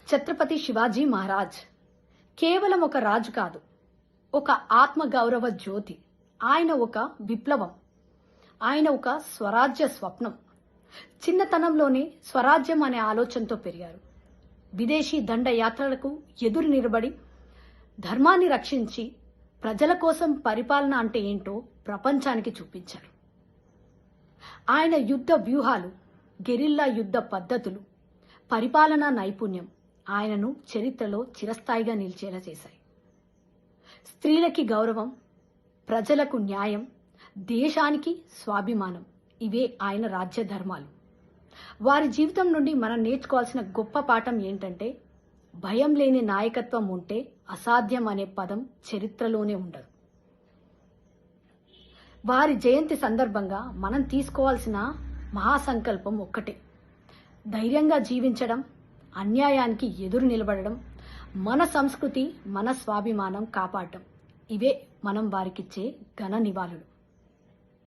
ఛత్రపతి శివాజీ మహారాజ్ కేవలం ఒక రాజు కాదు, ఒక ఆత్మగౌరవ జ్యోతి. ఆయన ఒక విప్లవం. ఆయన ఒక స్వరాజ్య స్వప్నం. చిన్నతనంలోనే స్వరాజ్యం అనే ఆలోచనతో పెరిగారు. విదేశీ దండయాత్రలకు ఎదురు నిలబడి ధర్మాన్ని రక్షించి ప్రజల కోసం పరిపాలన అంటే ఏంటో ప్రపంచానికి చూపించారు. ఆయన యుద్ధ వ్యూహాలు, గెరిల్లా యుద్ధ పద్ధతులు, పరిపాలనా నైపుణ్యం ఆయనను చరిత్రలో చిరస్థాయిగా నిలిచేలా చేశాయి. స్త్రీలకి గౌరవం, ప్రజలకు న్యాయం, దేశానికి స్వాభిమానం, ఇవే ఆయన రాజ్య ధర్మాలు. వారి జీవితం నుండి మనం నేర్చుకోవాల్సిన గొప్ప పాఠం ఏంటంటే, భయం లేని నాయకత్వం ఉంటే అసాధ్యం అనే పదం చరిత్రలోనే ఉండదు. వారి జయంతి సందర్భంగా మనం తీసుకోవాల్సిన మహాసంకల్పం ఒక్కటే: ధైర్యంగా జీవించడం, అన్యాయానికి ఎదురు నిలబడడం, మన సంస్కృతి, మన స్వాభిమానం కాపాడటం. ఇవే మనం వారికిచ్చే ఘన నివాళులు.